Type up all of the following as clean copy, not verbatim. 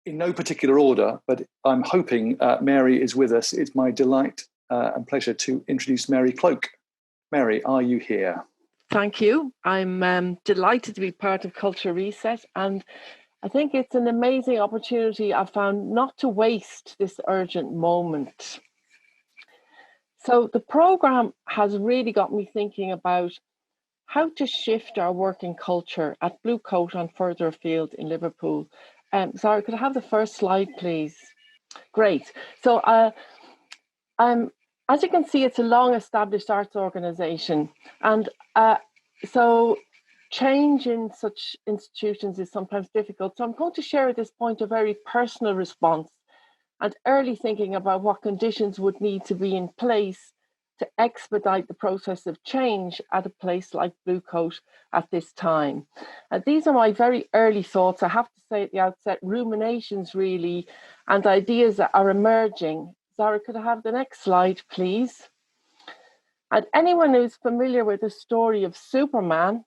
in no particular order, but I'm hoping Mary is with us. It's my delight and pleasure to introduce Mary Cloake. Mary, are you here? Thank you. I'm delighted to be part of Culture Reset, and I think it's an amazing opportunity I've found not to waste this urgent moment. So the programme has really got me thinking about how to shift our working culture at Blue Coat and further afield in Liverpool. Sorry, could I have the first slide, please? Great. So as you can see, it's a long-established arts organisation, and so change in such institutions is sometimes difficult. So I'm going to share at this point a very personal response and early thinking about what conditions would need to be in place to expedite the process of change at a place like Blue Coat at this time. These are my very early thoughts. I have to say at the outset, ruminations really, and ideas that are emerging. Zara, could I have the next slide, please? And anyone who's familiar with the story of Superman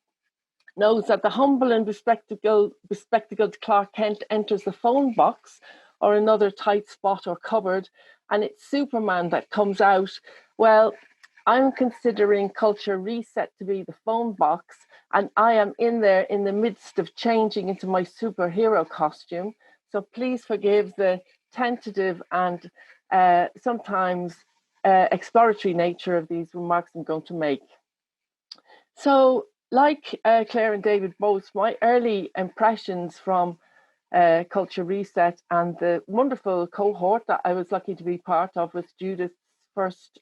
knows that the humble and bespectacled Clark Kent enters the phone box or another tight spot or cupboard, and it's Superman that comes out. Well, I'm considering Culture Reset to be the phone box, and I am in there in the midst of changing into my superhero costume. So please forgive the tentative and sometimes exploratory nature of these remarks I'm going to make. So, like Claire and David both, my early impressions from Culture Reset and the wonderful cohort that I was lucky to be part of with Judith's first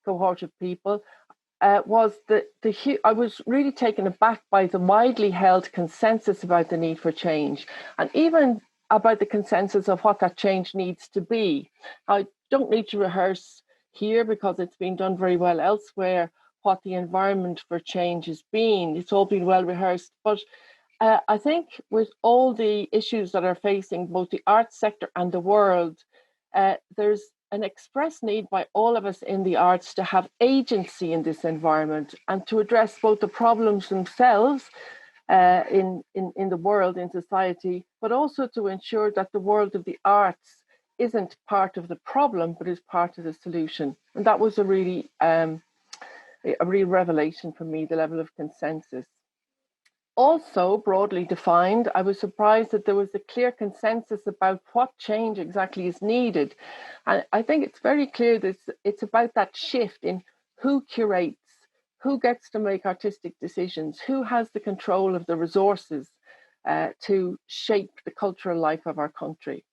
cohort of people was I was really taken aback by the widely held consensus about the need for change, and even about the consensus of what that change needs to be. I don't need to rehearse here because it's been done very well elsewhere what the environment for change has been. It's all been well rehearsed, but I think with all the issues that are facing both the arts sector and the world, there's an express need by all of us in the arts to have agency in this environment and to address both the problems themselves in the world, in society, but also to ensure that the world of the arts isn't part of the problem, but is part of the solution. And that was a real revelation for me, the level of consensus. Also, broadly defined, I was surprised that there was a clear consensus about what change exactly is needed. And I think it's very clear that it's about that shift in who curates, who gets to make artistic decisions, who has the control of the resources to shape the cultural life of our country.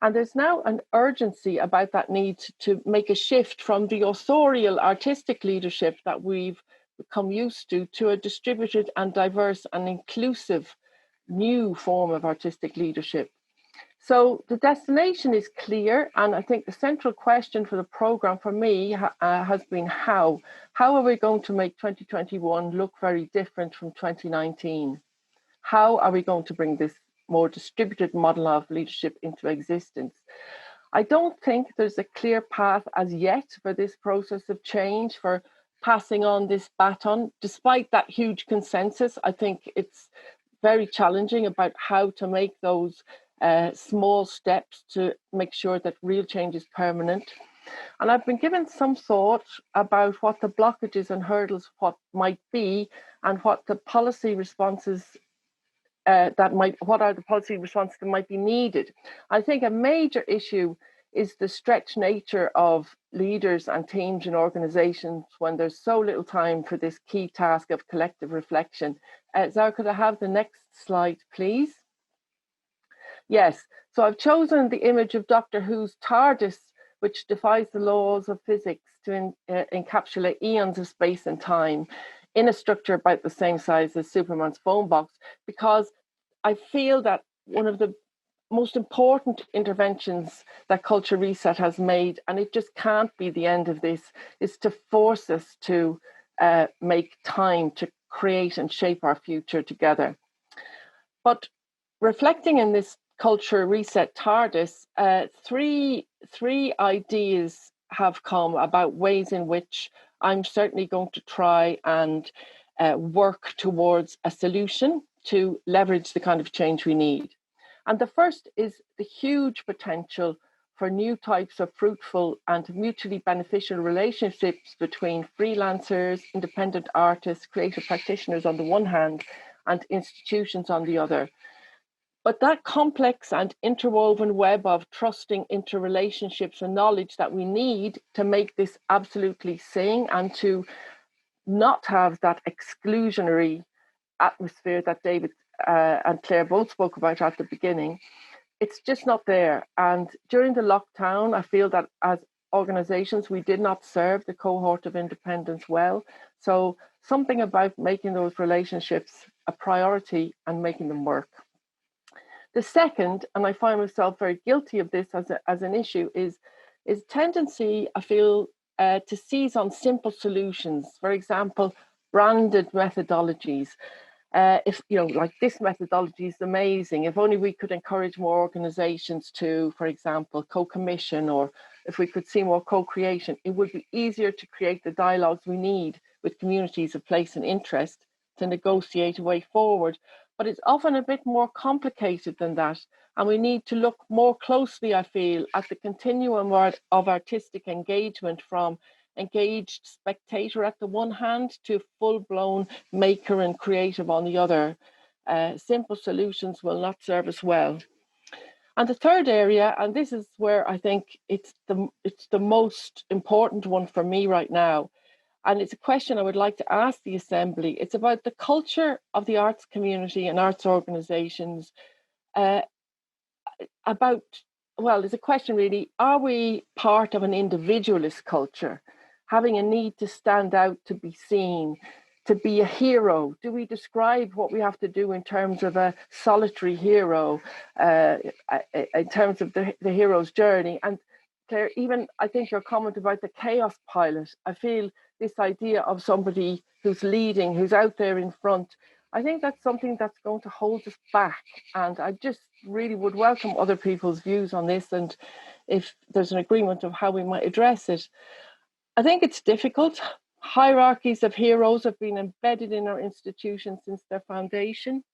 And there's now an urgency about that need to make a shift from the authorial artistic leadership that we've become used to a distributed and diverse and inclusive new form of artistic leadership. So the destination is clear, and I think the central question for the programme for me has been how. How are we going to make 2021 look very different from 2019? How are we going to bring this more distributed model of leadership into existence? I don't think there's a clear path as yet for this process of change, for passing on this baton. Despite that huge consensus, I think it's very challenging about how to make those small steps to make sure that real change is permanent. And I've been given some thought about what the blockages and hurdles what might be, and what the policy responses what are the policy responses that might be needed. I think a major issue is the stretched nature of leaders and teams and organisations when there's so little time for this key task of collective reflection. Zara, could I have the next slide, please? Yes, so I've chosen the image of Doctor Who's TARDIS, which defies the laws of physics to encapsulate eons of space and time in a structure about the same size as Superman's phone box, because I feel that one of the most important interventions that Culture Reset has made, and it just can't be the end of this, is to force us to make time to create and shape our future together. But reflecting in this Culture Reset TARDIS, three ideas have come about ways in which I'm certainly going to try and work towards a solution to leverage the kind of change we need. And the first is the huge potential for new types of fruitful and mutually beneficial relationships between freelancers, independent artists, creative practitioners on the one hand, and institutions on the other. But that complex and interwoven web of trusting interrelationships and knowledge that we need to make this absolutely sing and to not have that exclusionary atmosphere that David and Claire both spoke about at the beginning, it's just not there. And during the lockdown, I feel that as organizations, we did not serve the cohort of independents well. So something about making those relationships a priority and making them work. The second, and I find myself very guilty of this as an issue, is tendency, I feel, to seize on simple solutions. For example, branded methodologies. If like this methodology is amazing, if only we could encourage more organizations to, for example, co-commission, or if we could see more co-creation, it would be easier to create the dialogues we need with communities of place and interest to negotiate a way forward. But it's often a bit more complicated than that. And we need to look more closely, I feel, at the continuum of artistic engagement, from engaged spectator at the one hand to full-blown maker and creative on the other. Simple solutions will not serve us well. And the third area, and this is where I think it's the most important one for me right now, and it's a question I would like to ask the Assembly. It's about the culture of the arts community and arts organisations. It's a question really, are we part of an individualist culture, having a need to stand out, to be seen, to be a hero? Do we describe what we have to do in terms of a solitary hero, in terms of the hero's journey? And Claire, even I think your comment about the chaos pilot, I feel this idea of somebody who's leading, who's out there in front, I think that's something that's going to hold us back. And I just really would welcome other people's views on this, and if there's an agreement of how we might address it. I think it's difficult. Hierarchies of heroes have been embedded in our institutions since their foundation.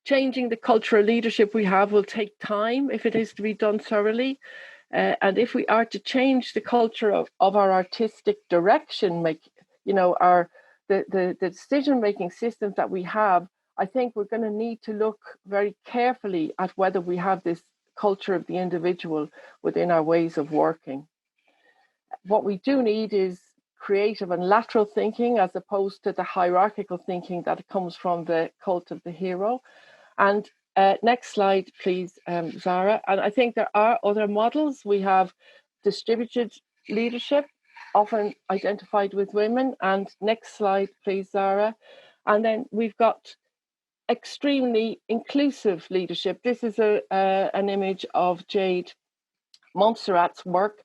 Changing the cultural leadership we have will take time if it is to be done thoroughly. And if we are to change the culture of our artistic direction, the decision-making systems that we have, I think we're going to need to look very carefully at whether we have this culture of the individual within our ways of working. What we do need is creative and lateral thinking, as opposed to the hierarchical thinking that comes from the cult of the hero. And next slide, please, Zara. And I think there are other models. We have distributed leadership, often identified with women. And next slide, please, Zara. And then we've got extremely inclusive leadership. This is an image of Jade Montserrat's work.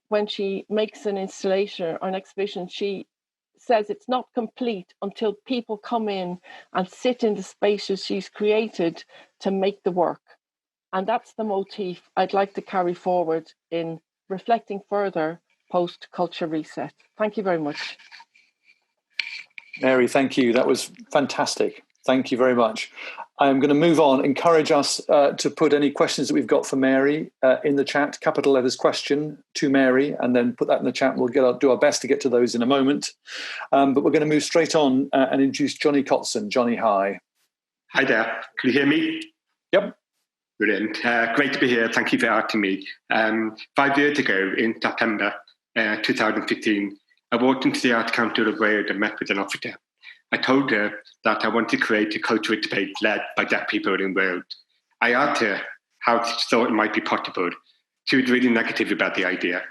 When she makes an installation or an exhibition, she says it's not complete until people come in and sit in the spaces she's created to make the work. And that's the motif I'd like to carry forward in reflecting further post-Culture Reset. Thank you very much. Mary, thank you. That was fantastic. Thank you very much. I'm going to move on, encourage us to put any questions that we've got for Mary in the chat, capital letters question to Mary, and then put that in the chat. We'll do our best to get to those in a moment. But we're going to move straight on and introduce Jonny Cotsen. Jonny, hi. Hi there. Can you hear me? Yep. Brilliant. Great to be here. Thank you for asking me. 5 years ago, in September 2015, I walked into the Art Council of Wales and met with an officer. I told her that I wanted to create a cultural space led by deaf people in Wales. I asked her how she thought it might be possible. She was really negative about the idea.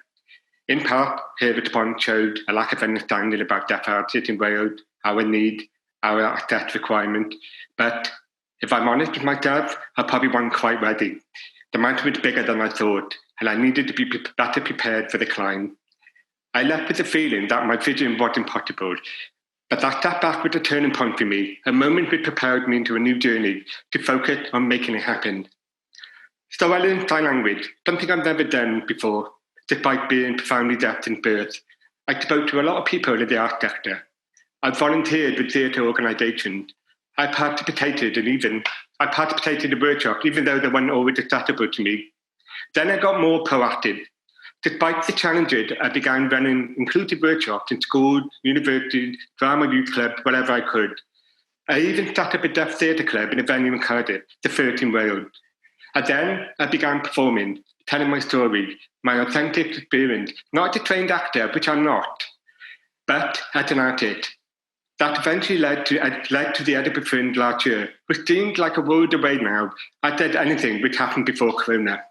In part, her response showed a lack of understanding about deaf artists in Wales, our need, our access requirement. But if I'm honest with myself, I probably wasn't quite ready. The mountain was bigger than I thought, and I needed to be better prepared for the climb. I left with the feeling that my vision wasn't possible. But that setback was a turning point for me, a moment which propelled me into a new journey to focus on making it happen. So I learned sign language, something I've never done before, despite being profoundly deaf in birth. I spoke to a lot of people in the art sector. I volunteered with theatre organisations. I participated in even I participated in the workshop, even though they weren't always accessible to me. Then I got more proactive. Despite the challenges, I began running inclusive workshops in schools, universities, drama youth club, wherever I could. I even set up a deaf theatre club in a venue in Cardiff, the first in Wales. And then I began performing, telling my story, my authentic experience, not as a trained actor, which I'm not, but as an artist. That eventually led to the Edinburgh Fringe last year, which seemed like a world away now. I did anything which happened before Corona.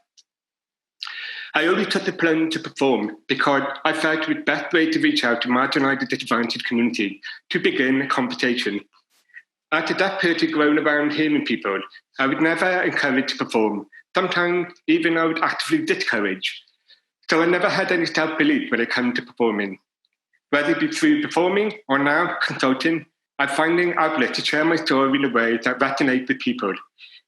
I only took the plunge to perform because I felt it was the best way to reach out to marginalised and disadvantaged community, to begin a conversation. As a deaf person growing around hearing people, I would never encourage to perform. Sometimes even I would actively discourage. So I never had any self-belief when it came to performing. Whether it be through performing or now consulting, I'm finding outlets to share my story in a way that resonates with people,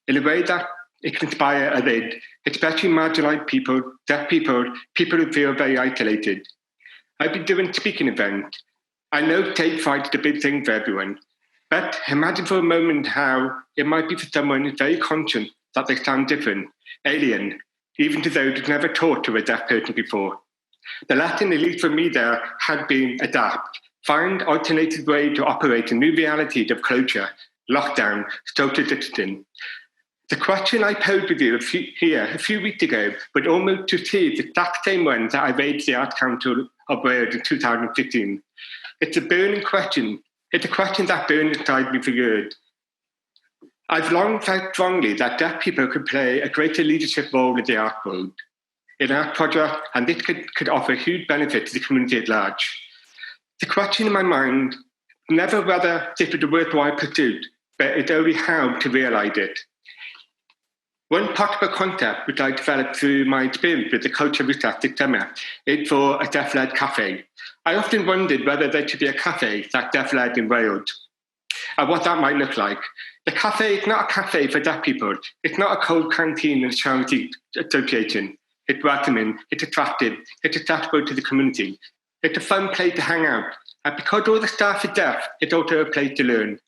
in a way that it can inspire others, especially marginalised people, deaf people, people who feel very isolated. I've been doing speaking events. I know stage fright is a big thing for everyone, but imagine for a moment how it might be for someone who's very conscious that they sound different, alien, even to those who've never talked to a deaf person before. The lesson, at least for me there, had been adapt, find alternative ways to operate in new realities of closure, lockdown, social distancing. The question I posed with you a few weeks ago would almost to see the exact same one that I raised the Arts Council of Wales in 2015. It's a burning question. It's a question that burned inside me for years. I've long felt strongly that deaf people could play a greater leadership role in the art world, in art projects, and this could offer huge benefit to the community at large. The question in my mind, never whether this was a worthwhile pursuit, but it's only how to realise it. One possible concept which I developed through my experience with the culture research this summer is for a deaf-led cafe. I often wondered whether there should be a cafe that's deaf-led in Wales, and what that might look like. The cafe is not a cafe for deaf people. It's not a cold canteen in a charity association. It's welcoming, it's attractive, it's accessible to the community. It's a fun place to hang out. And because all the staff are deaf, it's also a place to learn.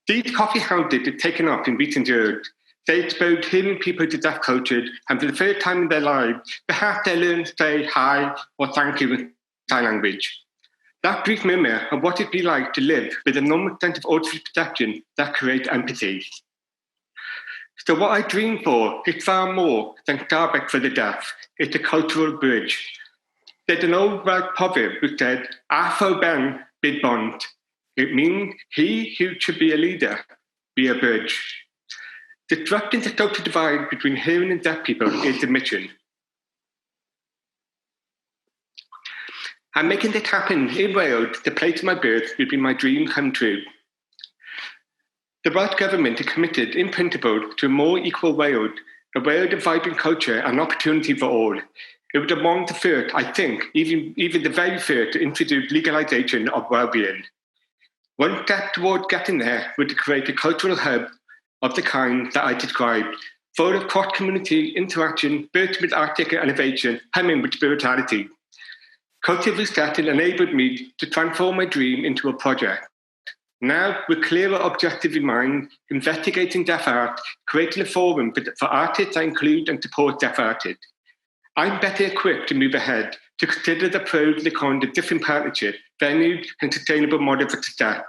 These coffee houses have taken off in recent years. They expose hearing people to deaf culture, and for the first time in their lives, perhaps they learn to say hi or thank you in sign language. That brief memory of what it'd be like to live with a normal sense of auditory perception that creates empathy. So what I dream for is far more than Starbucks for the deaf. It's a cultural bridge. There's an old Welsh proverb which said, "Afo ben bid bond." It means he who should be a leader, be a bridge. Disrupting the social divide between hearing and deaf people is the mission. And making this happen in Wales, the place of my birth, would be my dream come true. The Welsh Government is committed, in principle, to a more equal Wales, a Wales of vibrant culture and opportunity for all. It was among the first, I think, even the very first, to introduce legalisation of well-being. One step towards getting there would to create a cultural hub of the kind that I described, full of cross-community interaction, built with artistic innovation, humming with spirituality. Culture resetting enabled me to transform my dream into a project. Now, with clearer objective in mind, investigating deaf art, creating a forum for artists that include and support deaf artists. I'm better equipped to move ahead, to consider the pros and the cons of different partnerships, venues, and sustainable models for success.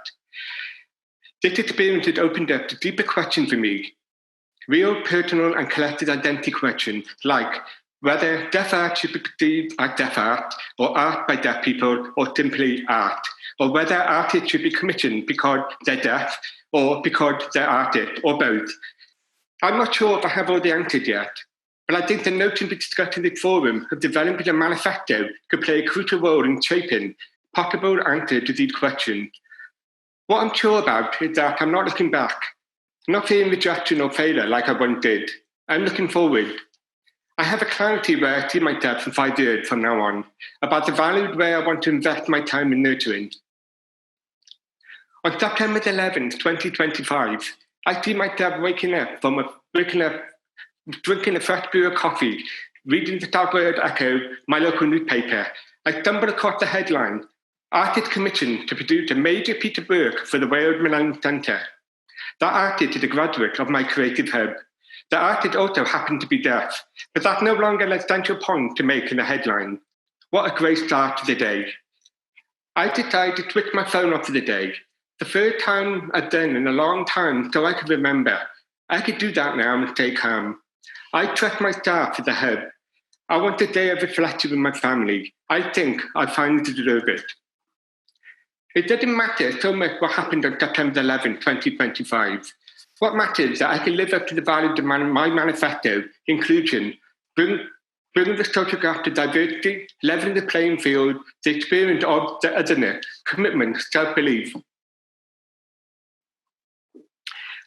This experience has opened up to deeper questions for me, real, personal, and collective identity questions like whether deaf art should be perceived as deaf art, or art by deaf people, or simply art, or whether artists should be commissioned because they're deaf, or because they're artists, or both. I'm not sure if I have all the answers yet, but I think the notion we discussed in this forum of developing a manifesto could play a crucial role in shaping possible answers to these questions. What I'm sure about is that I'm not looking back, not fearing rejection or failure like I once did. I'm looking forward. I have a clarity where I see myself in 5 years from now on, about the value where I want to invest my time in nurturing. On September 11th, 2025, I see myself waking up, drinking a fresh brew of coffee, reading the South Wales Echo, my local newspaper. I stumbled across the headline, Artist commissioned to produce a major piece of work for the Wales Millennium Centre. That artist is a graduate of my creative hub. The artist also happened to be deaf, but that's no longer an essential point to make in the headline. What a great start to the day. I decided to switch my phone off for the day. The third time I've done in a long time, so I could remember. I could do that now and stay calm. I trust my staff for the hub. I want a day of reflection with my family. I think I finally deserve it. It doesn't matter so much what happened on September 11, 2025. What matters is that I can live up to the values of my manifesto, inclusion, bring the social gap to diversity, leveling the playing field, the experience of the otherness, commitment, self-belief.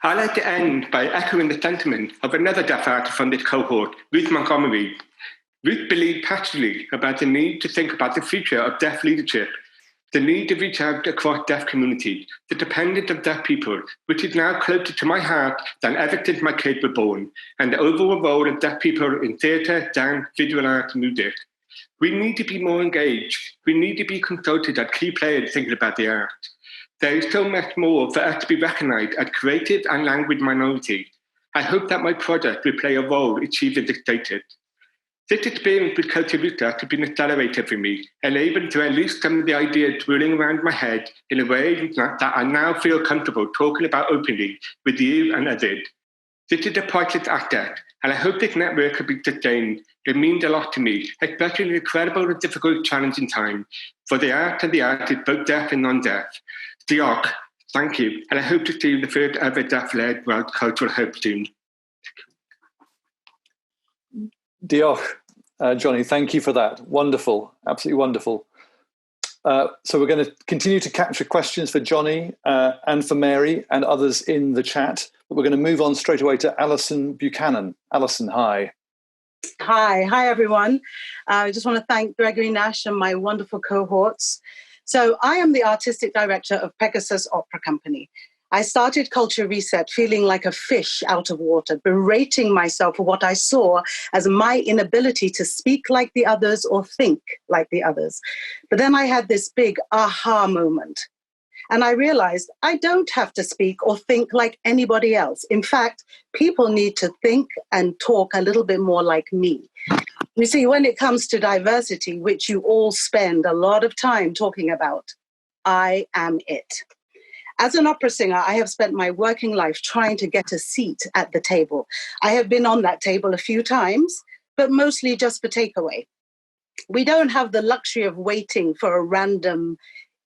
I'd like to end by echoing the sentiment of another deaf artist from this cohort, Ruth Montgomery. Ruth believed passionately about the need to think about the future of deaf leadership, the need to reach out across deaf communities, the dependence of deaf people, which is now closer to my heart than ever since my kids were born, and the overall role of deaf people in theatre, dance, visual arts, and music. We need to be more engaged. We need to be consulted as key players thinking about the arts. There is so much more for us to be recognised as creative and language minority. I hope that my project will play a role achieving this status. This experience with Costa Rica has been an accelerator for me, enabling to release some of the ideas swirling around my head in a way that I now feel comfortable talking about openly with you and others. This is a priceless asset, and I hope this network will be sustained. It means a lot to me, especially in an incredible and difficult, challenging time for the art and the artists, both deaf and non-deaf. Diolch, thank you, and I hope to see you in the first ever deaf-led World Cultural Hub soon. Diolch, Jonny, thank you for that. Wonderful, absolutely wonderful. So we're going to continue to capture questions for Jonny and for Mary and others in the chat, but we're going to move on straight away to Alison Buchanan. Alison, hi. Hi everyone. I just want to thank Gregory Nash and my wonderful cohorts. So I am the artistic director of Pegasus Opera Company. I started Culture Reset feeling like a fish out of water, berating myself for what I saw as my inability to speak like the others or think like the others. But then I had this big aha moment. And I realized I don't have to speak or think like anybody else. In fact, people need to think and talk a little bit more like me. You see, when it comes to diversity, which you all spend a lot of time talking about, I am it. As an opera singer, I have spent my working life trying to get a seat at the table. I have been on that table a few times, but mostly just for takeaway. We don't have the luxury of waiting for a random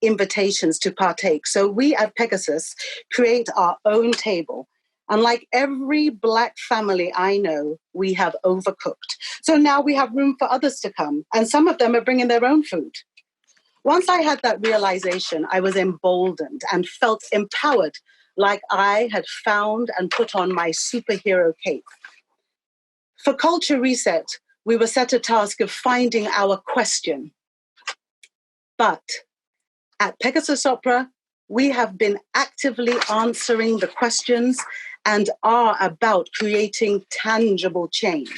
invitations to partake. So we at Pegasus create our own table. And like every Black family I know, we have overcooked. So now we have room for others to come. And some of them are bringing their own food. Once I had that realization, I was emboldened and felt empowered, like I had found and put on my superhero cape. For Culture Reset, we were set a task of finding our question. But at Pegasus Opera, we have been actively answering the questions and are about creating tangible change.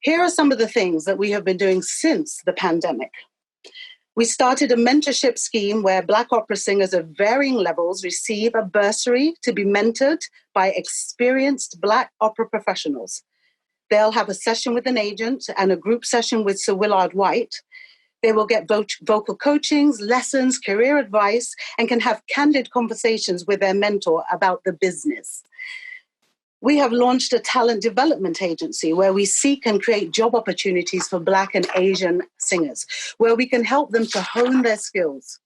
Here are some of the things that we have been doing since the pandemic. We started a mentorship scheme where Black opera singers of varying levels receive a bursary to be mentored by experienced Black opera professionals. They'll have a session with an agent and a group session with Sir Willard White. They will get vocal coachings, lessons, career advice, and can have candid conversations with their mentor about the business. We have launched a talent development agency where we seek and create job opportunities for Black and Asian singers, where we can help them to hone their skills.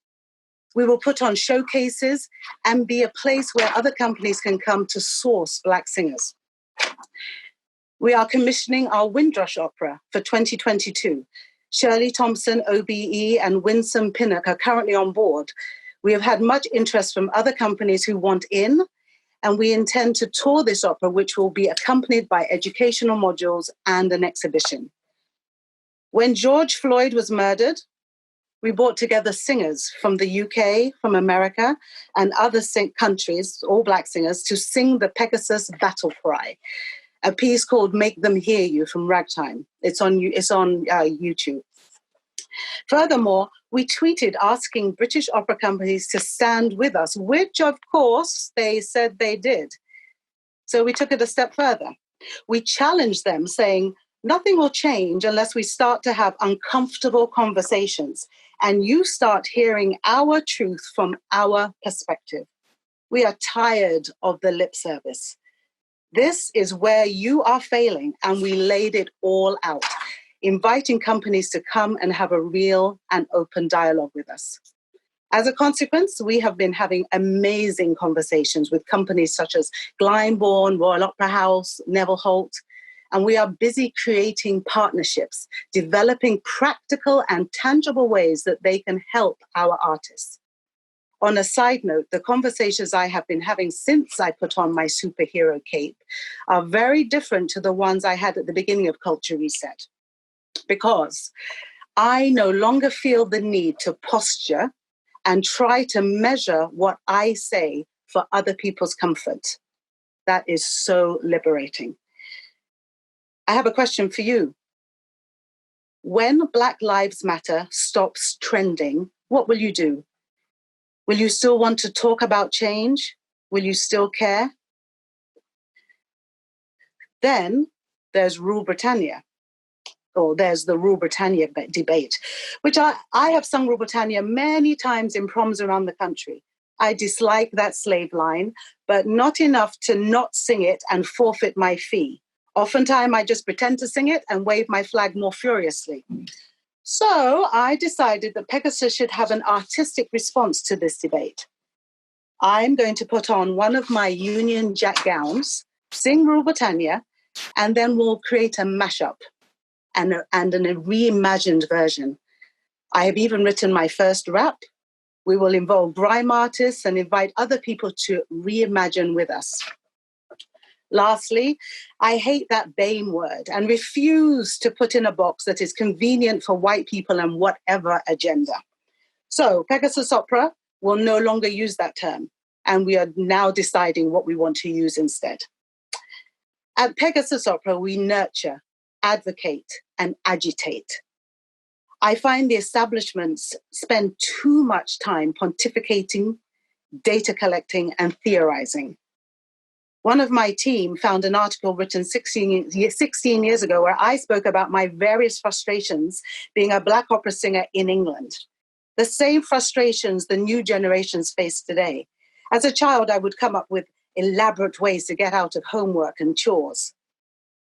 We will put on showcases and be a place where other companies can come to source Black singers. We are commissioning our Windrush opera for 2022. Shirley Thompson, OBE, and Winsome Pinnock are currently on board. We have had much interest from other companies who want in, and we intend to tour this opera, which will be accompanied by educational modules and an exhibition. When George Floyd was murdered, we brought together singers from the UK, from America, and other countries, all Black singers, to sing the Pegasus Battle Cry, a piece called Make Them Hear You from Ragtime. It's on YouTube. Furthermore, we tweeted asking British opera companies to stand with us, which of course they said they did. So we took it a step further. We challenged them saying, nothing will change unless we start to have uncomfortable conversations and you start hearing our truth from our perspective. We are tired of the lip service. This is where you are failing, and we laid it all out, inviting companies to come and have a real and open dialogue with us. As a consequence, we have been having amazing conversations with companies such as Glyndebourne, Royal Opera House, Neville Holt, and we are busy creating partnerships, developing practical and tangible ways that they can help our artists. On a side note, the conversations I have been having since I put on my superhero cape are very different to the ones I had at the beginning of Culture Reset, because I no longer feel the need to posture and try to measure what I say for other people's comfort. That is so liberating. I have a question for you. When Black Lives Matter stops trending, what will you do? Will you still want to talk about change? Will you still care? Then there's Rule Britannia, or there's the Rule Britannia debate, which I have sung Rule Britannia many times in proms around the country. I dislike that slave line, but not enough to not sing it and forfeit my fee. Oftentimes, I just pretend to sing it and wave my flag more furiously. So I decided that Pegasus should have an artistic response to this debate. I'm going to put on one of my Union Jack gowns, sing Rule Britannia, and then we'll create a mashup and a reimagined version. I have even written my first rap. We will involve grime artists and invite other people to reimagine with us. Lastly, I hate that BAME word and refuse to put in a box that is convenient for white people and whatever agenda. So Pegasus Opera will no longer use that term, and we are now deciding what we want to use instead. At Pegasus Opera, we nurture, advocate, and agitate. I find the establishments spend too much time pontificating, data collecting, and theorizing. One of my team found an article written 16 years ago where I spoke about my various frustrations being a Black opera singer in England. The same frustrations the new generations face today. As a child, I would come up with elaborate ways to get out of homework and chores.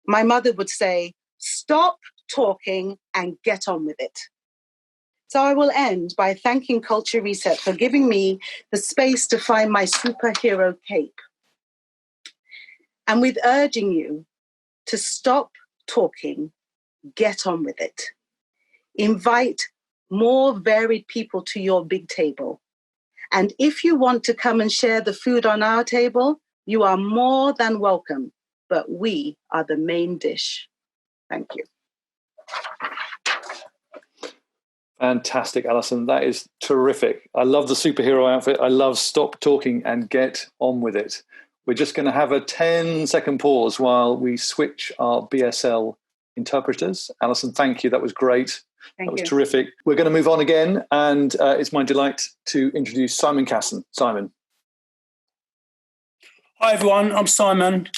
My mother would say, stop talking and get on with it. So I will end by thanking Culture Reset for giving me the space to find my superhero cape. And with urging you to stop talking, get on with it. Invite more varied people to your big table. And if you want to come and share the food on our table, you are more than welcome, but we are the main dish. Thank you. Fantastic, Alison. That is terrific. I love the superhero outfit. I love stop talking and get on with it. We're just going to have a 10-second pause while we switch our BSL interpreters. Alison, thank you. That was great. That was terrific. We're going to move on again, and it's my delight to introduce Simon Casson. Simon. Hi, everyone. I'm Simon.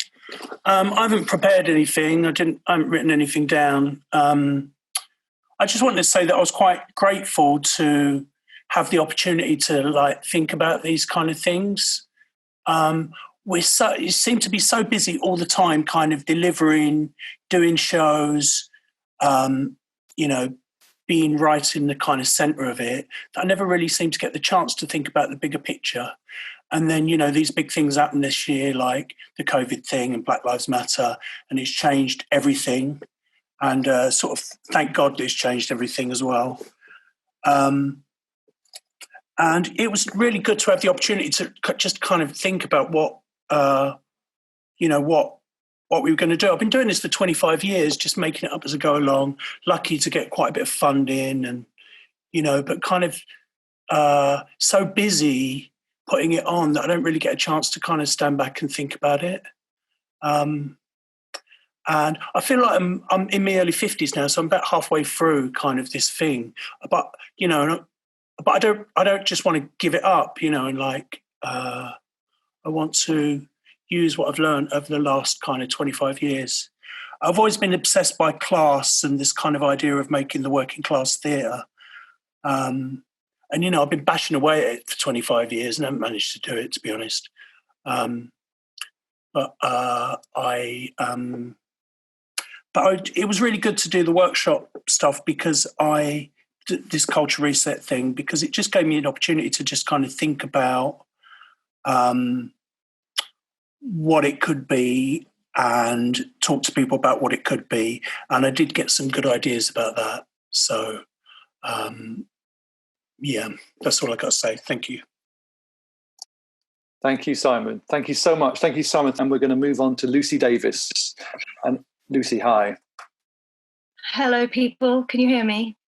I haven't prepared anything. I haven't written anything down. I just wanted to say that I was quite grateful to have the opportunity to think about these kind of things. You seem to be so busy all the time, kind of delivering, doing shows, being right in the kind of centre of it. I never really seem to get the chance to think about the bigger picture. And then, these big things happened this year, like the COVID thing and Black Lives Matter, and it's changed everything. And sort of thank God it's changed everything as well. And it was really good to have the opportunity to just kind of think about what we were going to do. I've been doing this for 25 years, just making it up as I go along. Lucky to get quite a bit of funding and, but kind of so busy putting it on that I don't really get a chance to kind of stand back and think about it. And I feel like I'm in my early 50s now, so I'm about halfway through kind of this thing. But, you know, but I don't just want to give it up, you know, and like I want to use what I've learned over the last kind of 25 years. I've always been obsessed by class and this kind of idea of making the working class theatre. And, you know, I've been bashing away at it for 25 years and haven't managed to do it, to be honest. It was really good to do the workshop stuff because this culture reset thing, because it just gave me an opportunity to just kind of think about what it could be and talk to people about what it could be. And I did get some good ideas about that. So, yeah, that's all I got to say. Thank you. Thank you, Simon. Thank you so much. Thank you, Simon. And we're going to move on to Lucy Davies. And Lucy, hi. Hello, people. Can you hear me?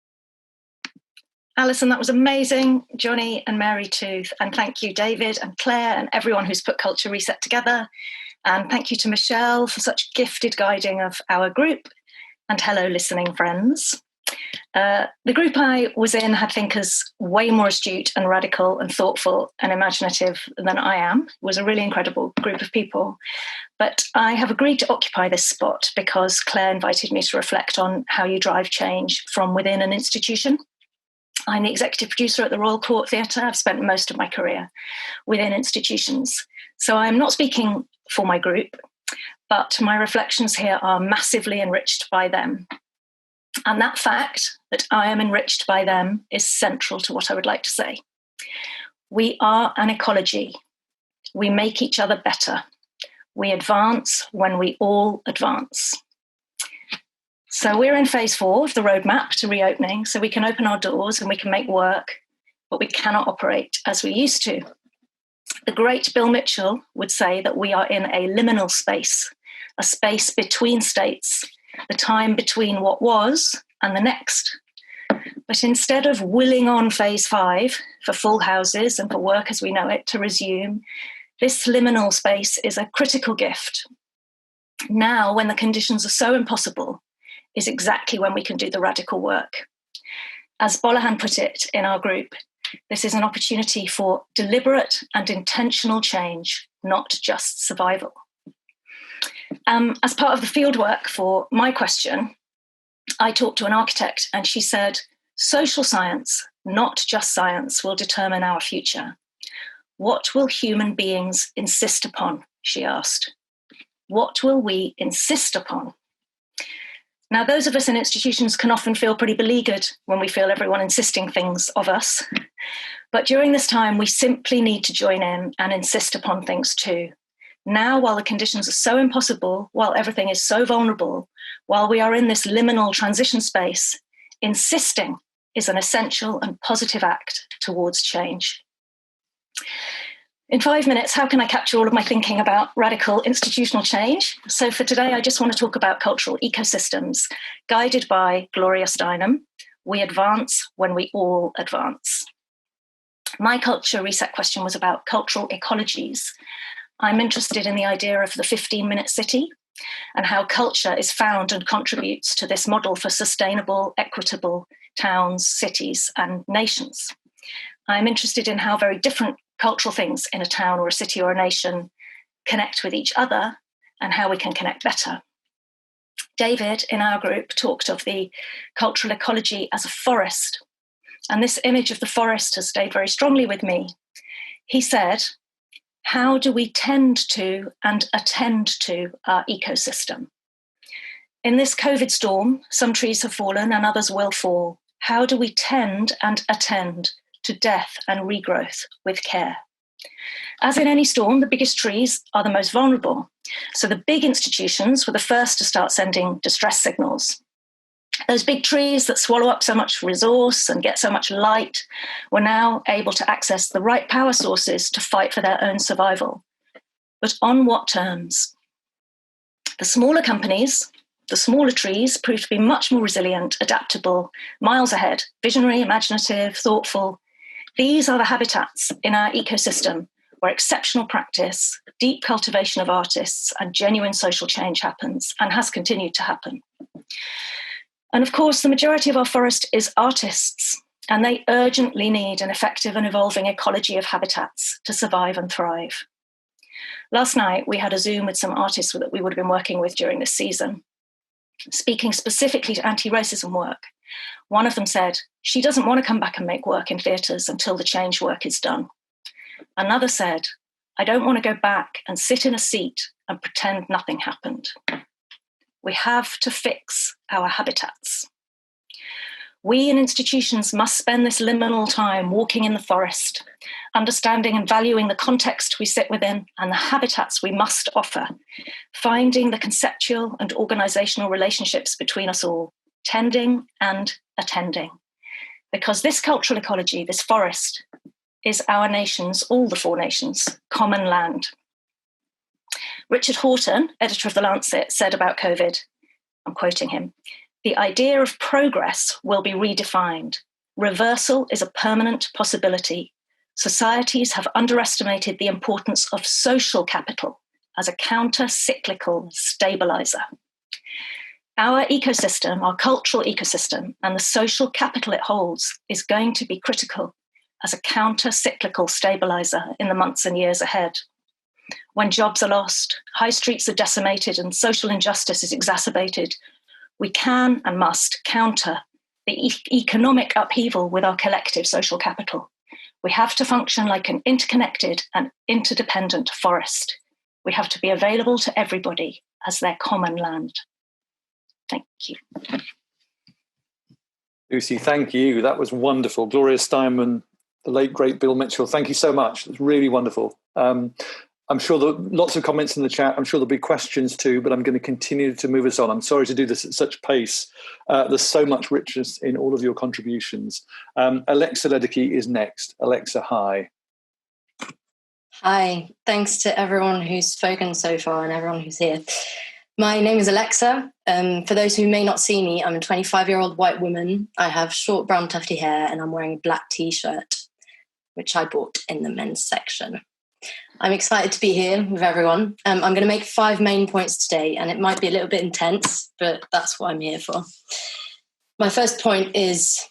Alison, that was amazing. Jonny and Mary too. And thank you, David and Claire and everyone who's put Culture Reset together. And thank you to Michelle for such gifted guiding of our group. And hello, listening friends. The group I was in had thinkers way more astute and radical and thoughtful and imaginative than I am. It was a really incredible group of people. But I have agreed to occupy this spot because Claire invited me to reflect on how you drive change from within an institution. I'm the executive producer at the Royal Court Theatre. I've spent most of my career within institutions. So I'm not speaking for my group, but my reflections here are massively enriched by them. And that fact that I am enriched by them is central to what I would like to say. We are an ecology. We make each other better. We advance when we all advance. So we're in phase 4 of the roadmap to reopening, so we can open our doors and we can make work, but we cannot operate as we used to. The great Bill Mitchell would say that we are in a liminal space, a space between states, the time between what was and the next. But instead of willing on phase 5 for full houses and for work as we know it to resume, this liminal space is a critical gift. Now, when the conditions are so impossible, is exactly when we can do the radical work. As Bolahan put it in our group, this is an opportunity for deliberate and intentional change, not just survival. As part of the fieldwork for my question, I talked to an architect and she said, social science, not just science, will determine our future. What will human beings insist upon? She asked. What will we insist upon? Now, those of us in institutions can often feel pretty beleaguered when we feel everyone insisting things of us. But during this time, we simply need to join in and insist upon things too. Now, while the conditions are so impossible, while everything is so vulnerable, while we are in this liminal transition space, insisting is an essential and positive act towards change. In 5 minutes, how can I capture all of my thinking about radical institutional change? So for today, I just want to talk about cultural ecosystems, guided by Gloria Steinem. We advance when we all advance. My culture reset question was about cultural ecologies. I'm interested in the idea of the 15-minute city and how culture is found and contributes to this model for sustainable, equitable towns, cities, and nations. I'm interested in how very different cultural things in a town or a city or a nation connect with each other and how we can connect better. David, in our group, talked of the cultural ecology as a forest. And this image of the forest has stayed very strongly with me. He said, how do we tend to and attend to our ecosystem? In this COVID storm, some trees have fallen and others will fall. How do we tend and attend to death and regrowth with care? As in any storm, the biggest trees are the most vulnerable. So the big institutions were the first to start sending distress signals. Those big trees that swallow up so much resource and get so much light were now able to access the right power sources to fight for their own survival. But on what terms? The smaller companies, the smaller trees, proved to be much more resilient, adaptable, miles ahead, visionary, imaginative, thoughtful. These are the habitats in our ecosystem where exceptional practice, deep cultivation of artists, and genuine social change happens and has continued to happen. And of course, the majority of our forest is artists, and they urgently need an effective and evolving ecology of habitats to survive and thrive. Last night, we had a Zoom with some artists that we would have been working with during this season, speaking specifically to anti-racism work. One of them said, she doesn't want to come back and make work in theatres until the change work is done. Another said, I don't want to go back and sit in a seat and pretend nothing happened. We have to fix our habitats. We in institutions must spend this liminal time walking in the forest, understanding and valuing the context we sit within and the habitats we must offer, finding the conceptual and organisational relationships between us all, tending and attending. Because this cultural ecology, this forest, is our nation's, all the four nations, common land. Richard Horton, editor of The Lancet, said about COVID, I'm quoting him, the idea of progress will be redefined. Reversal is a permanent possibility. Societies have underestimated the importance of social capital as a counter-cyclical stabiliser. Our ecosystem, our cultural ecosystem, and the social capital it holds is going to be critical as a counter-cyclical stabiliser in the months and years ahead. When jobs are lost, high streets are decimated, and social injustice is exacerbated, we can and must counter the economic upheaval with our collective social capital. We have to function like an interconnected and interdependent forest. We have to be available to everybody as their common land. Thank you. Lucy, thank you. That was wonderful. Gloria Steinman, the late, great Bill Mitchell, thank you so much. It's really wonderful. I'm sure there are lots of comments in the chat. I'm sure there'll be questions too, but I'm going to continue to move us on. I'm sorry to do this at such pace. There's so much richness in all of your contributions. Alexa Ledecky is next. Alexa, hi. Hi. Thanks to everyone who's spoken so far and everyone who's here. My name is Alexa. For those who may not see me, I'm a 25-year-old white woman. I have short brown tufty hair and I'm wearing a black T-shirt, which I bought in the men's section. I'm excited to be here with everyone. I'm going to make 5 main points today, and it might be a little bit intense, but that's what I'm here for. My first point is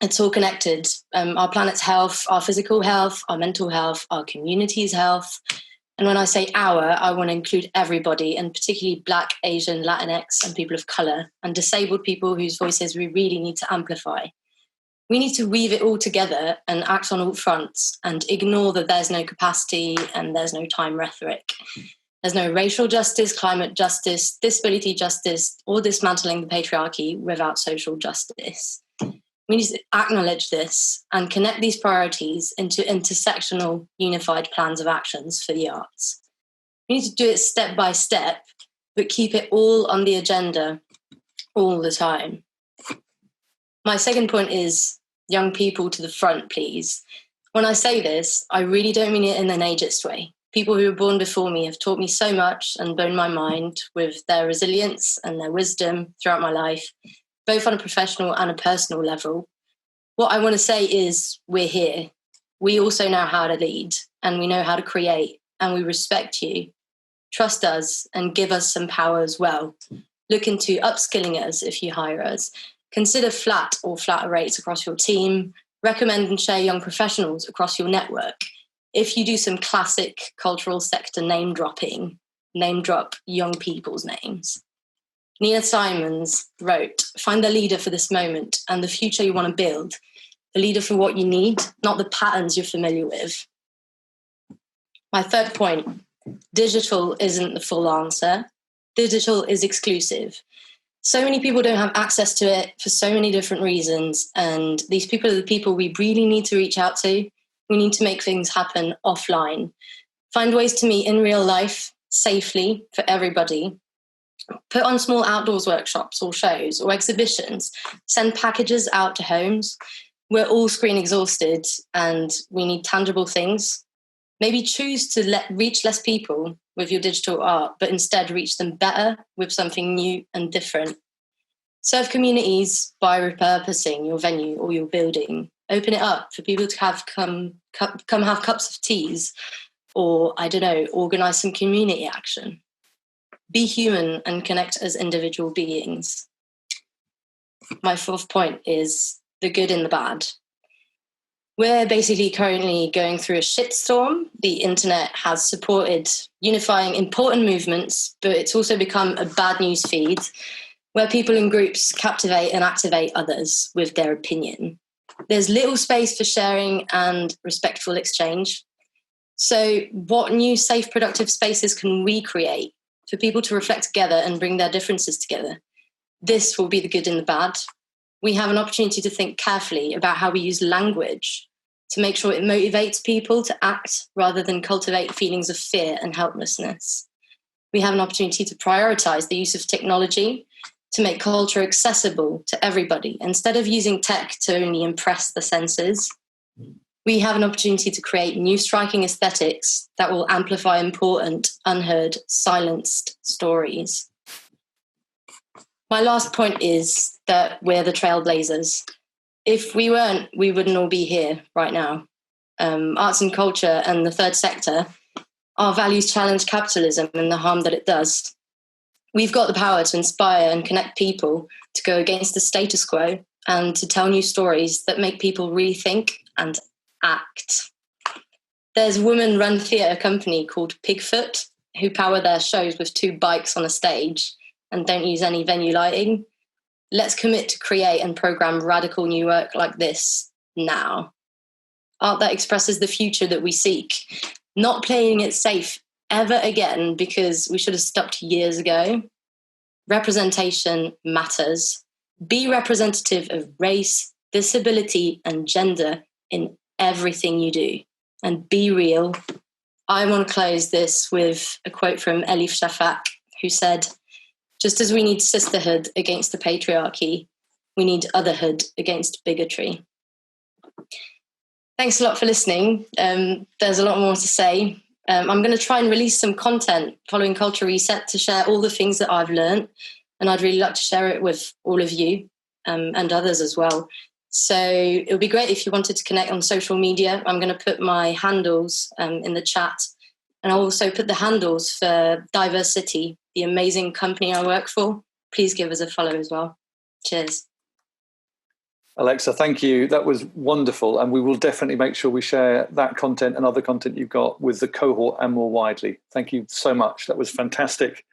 it's all connected. Our planet's health, our physical health, our mental health, our community's health. And when I say our, I want to include everybody, and particularly Black, Asian, Latinx, and people of colour, and disabled people whose voices we really need to amplify. We need to weave it all together and act on all fronts and ignore that there's no capacity and there's no time rhetoric. There's no racial justice, climate justice, disability justice, or dismantling the patriarchy without social justice. We need to acknowledge this and connect these priorities into intersectional, unified plans of actions for the arts. We need to do it step by step, but keep it all on the agenda all the time. My second point is young people to the front, please. When I say this, I really don't mean it in an ageist way. People who were born before me have taught me so much and blown my mind with their resilience and their wisdom throughout my life, both on a professional and a personal level. What I want to say is we're here. We also know how to lead, and we know how to create, and we respect you. Trust us and give us some power as well. Look into upskilling us if you hire us. Consider flat or flatter rates across your team. Recommend and share young professionals across your network. If you do some classic cultural sector name dropping, name drop young people's names. Nina Simons wrote, find the leader for this moment and the future you want to build. The leader for what you need, not the patterns you're familiar with. My third point, digital isn't the full answer. Digital is exclusive. So many people don't have access to it for so many different reasons. And these people are the people we really need to reach out to. We need to make things happen offline. Find ways to meet in real life, safely, for everybody. Put on small outdoors workshops or shows or exhibitions. Send packages out to homes. We're all screen exhausted and we need tangible things. Maybe choose to reach less people with your digital art, but instead reach them better with something new and different. Serve communities by repurposing your venue or your building. Open it up for people to come have cups of teas or, I don't know, organise some community action. Be human and connect as individual beings. My fourth point is the good and the bad. We're basically currently going through a shitstorm. The internet has supported unifying important movements, but it's also become a bad news feed where people in groups captivate and activate others with their opinion. There's little space for sharing and respectful exchange. So what new, safe, productive spaces can we create for people to reflect together and bring their differences together? This will be the good and the bad. We have an opportunity to think carefully about how we use language to make sure it motivates people to act rather than cultivate feelings of fear and helplessness. We have an opportunity to prioritise the use of technology to make culture accessible to everybody, instead of using tech to only impress the senses. We have an opportunity to create new striking aesthetics that will amplify important, unheard, silenced stories. My last point is that we're the trailblazers. If we weren't, we wouldn't all be here right now. Arts and culture and the third sector, our values challenge capitalism and the harm that it does. We've got the power to inspire and connect people to go against the status quo and to tell new stories that make people rethink and act. There's a women-run theatre company called Pigfoot who power their shows with 2 bikes on a stage and don't use any venue lighting. Let's commit to create and programme radical new work like this now. Art that expresses the future that we seek, not playing it safe ever again because we should have stopped years ago. Representation matters. Be representative of race, disability, and gender in everything you do. And be real. I want to close this with a quote from Elif Shafak, who said, "Just as we need sisterhood against the patriarchy, we need otherhood against bigotry." Thanks a lot for listening. There's a lot more to say. I'm going to try and release some content following Culture Reset to share all the things that I've learned, and I'd really like to share it with all of you and others as well. So it would be great if you wanted to connect on social media. I'm going to put my handles in the chat, and I'll also put the handles for Diversity, the amazing company I work for. Please give us a follow as well. Cheers. Alexa, thank you. That was wonderful. And we will definitely make sure we share that content and other content you've got with the cohort and more widely. Thank you so much. That was fantastic.